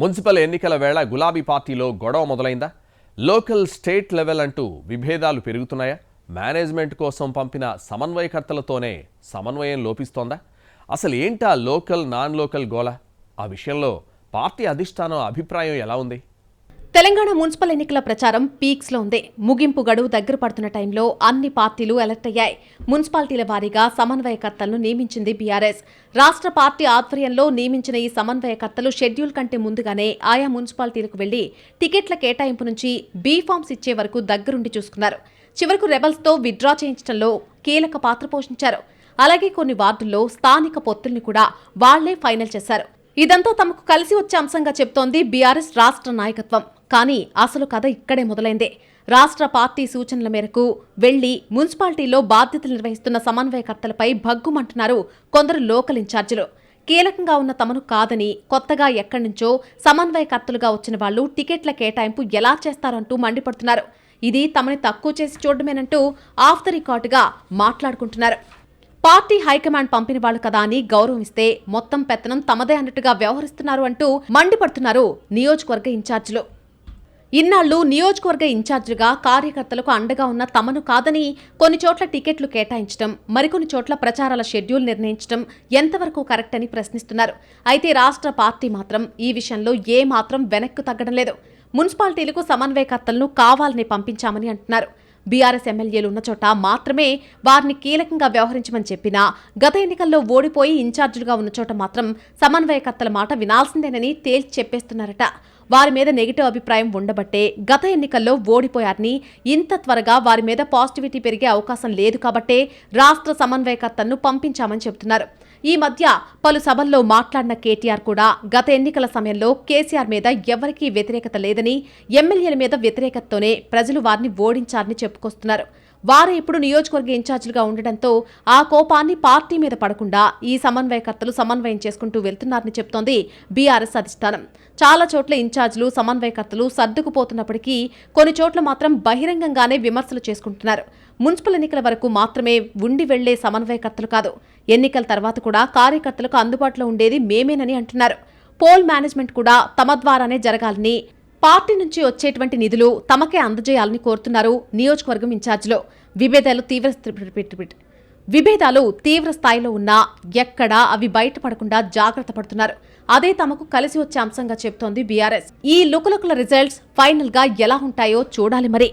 Municipal ఎన్నికల వేళ గులాబీ పార్టీలో గొడవ మొదలైందా? లోకల్ స్టేట్ లెవెల్ అంటూ విభేదాలు పెరుగుతున్నాయా? మేనేజ్మెంట్ కోసం పంపిన సమన్వయకర్తలతోనే సమన్వయం లోపిస్తోందా? అసలు ఏంటా లోకల్ నాన్ లోకల్ గోల? ఆ విషయంలో పార్టీ అధిష్టానం అభిప్రాయం ఎలా ఉంది? తెలంగాణ మున్సిపల్ ఎన్నికల ప్రచారం పీక్స్ లో ఉంది. ముగింపు గడువు దగ్గర పడుతున్న టైంలో అన్ని పార్టీలు అలర్ట్ అయ్యాయి. మున్సిపాలిటీల వారీగా సమన్వయకర్తలను నియమించింది బీఆర్ఎస్. రాష్ట్ర పార్టీ ఆధ్వర్యంలో నియమించిన ఈ సమన్వయకర్తలు షెడ్యూల్ కంటే ముందుగానే ఆయా మున్సిపాలిటీలకు వెళ్లి టికెట్ల కేటాయింపు నుంచి బీ ఫామ్స్ ఇచ్చే వరకు దగ్గరుండి చూసుకున్నారు. చివరకు రెబల్స్ తో విత్డ్రా చేయించడంలో కీలక పాత్ర పోషించారు. అలాగే కొన్ని వార్డుల్లో స్థానిక పొత్తుల్ని కూడా వాళ్లే ఫైనల్ చేశారు. ఇదంతా తమకు కలిసి వచ్చే అంశంగా చెప్తోంది బీఆర్ఎస్ రాష్ట్ర నాయకత్వం. కానీ అసలు కథ ఇక్కడే మొదలైందే. రాష్ట్ర పార్టీ సూచనల మేరకు వెళ్లి మున్సిపాలిటీలో బాధ్యతలు నిర్వహిస్తున్న సమన్వయకర్తలపై భగ్గుమంటున్నారు కొందరు లోకల్ ఇన్ఛార్జీలు. కీలకంగా ఉన్న తమను కాదని కొత్తగా ఎక్కడి నుంచో సమన్వయకర్తలుగా వచ్చిన వాళ్లు టికెట్ల కేటాయింపు ఎలా చేస్తారంటూ మండిపడుతున్నారు. ఇది తమని తక్కువ చేసి చూడమేనంటూ ఆఫ్ ద రికార్డుగా మాట్లాడుకుంటున్నారు. పార్టీ హైకమాండ్ పంపిన వాళ్లు కదా అని గౌరవిస్తే మొత్తం పెత్తనం తమదే అన్నట్టుగా వ్యవహరిస్తున్నారు అంటూ మండిపడుతున్నారు నియోజకవర్గ ఇన్ఛార్జీలు. ఇన్నాళ్లు నియోజకవర్గ ఇన్ఛార్జిగా కార్యకర్తలకు అండగా ఉన్న తమను కాదని కొన్ని చోట్ల టికెట్లు కేటాయించడం, మరికొన్ని చోట్ల ప్రచారాల షెడ్యూల్ నిర్ణయించడం ఎంతవరకు కరెక్ట్ అని ప్రశ్నిస్తున్నారు. అయితే రాష్ట్ర పార్టీ మాత్రం ఈ విషయంలో ఏమాత్రం వెనక్కు తగ్గడం లేదు. మున్సిపాలిటీలకు సమన్వయకర్తలను కావాలని పంపించామని అంటున్నారు. బీఆర్ఎస్ ఎమ్మెల్యేలు ఉన్న చోట మాత్రమే వారిని కీలకంగా వ్యవహరించమని చెప్పినా గత ఎన్నికల్లో ఓడిపోయి ఇన్ఛార్జీలుగా ఉన్న చోట మాత్రం సమన్వయకర్తల మాట వినాల్సిందేనని తేల్చి చెప్పేస్తున్నారట. వారి మీద నెగిటివ్ అభిప్రాయం ఉండబట్టే గత ఎన్నికల్లో ఓడిపోయారని, ఇంత త్వరగా వారి మీద పాజిటివిటీ పెరిగే అవకాశం లేదు కాబట్టే రాష్ట్ర సమన్వయకర్తలను పంపించామని చెబుతున్నారు. ఈ మధ్య పలు సభల్లో మాట్లాడిన కేటీఆర్ కూడా గత ఎన్నికల సమయంలో కేసీఆర్ మీద ఎవరికీ వ్యతిరేకత లేదని, ఎమ్మెల్యేల మీద వ్యతిరేకతతోనే ప్రజలు వారిని ఓడించారని చెప్పుకొస్తున్నారు. వారు ఇప్పుడు నియోజకవర్గ ఇన్ఛార్జీలుగా ఉండడంతో ఆ కోపాన్ని పార్టీ మీద పడకుండా ఈ సమన్వయకర్తలు సమన్వయం చేసుకుంటూ వెళ్తున్నారని చెప్తోంది బీఆర్ఎస్ అధిష్టానం. చాలా చోట్ల ఇన్ఛార్జీలు సమన్వయకర్తలు సర్దుకుపోతున్నప్పటికీ కొన్ని చోట్ల మాత్రం బహిరంగంగానే విమర్శలు చేసుకుంటున్నారు. మున్సిపల్ ఎన్నికల వరకు మాత్రమే ఉండి వెళ్లే సమన్వయకర్తలు కాదు, ఎన్నికల తర్వాత కూడా కార్యకర్తలకు అందుబాటులో ఉండేది మేమేనని అంటున్నారు. పోల్ మేనేజ్మెంట్ కూడా తమ ద్వారానే జరగాలని, పార్టీ నుంచి వచ్చేటువంటి నిధులు తమకే అందజేయాలని కోరుతున్నారు నియోజకవర్గం ఇన్ఛార్జిలో. విభేదాలు తీవ్ర స్థాయిలో ఉన్నా ఎక్కడా అవి బయటపడకుండా జాగ్రత్త పడుతున్నారు. అదే తమకు కలిసి వచ్చే అంశంగా చెప్తోంది బీఆర్ఎస్. ఈ లుకలుకల రిజల్ట్స్ ఫైనల్ గా ఎలా ఉంటాయో చూడాలి మరి.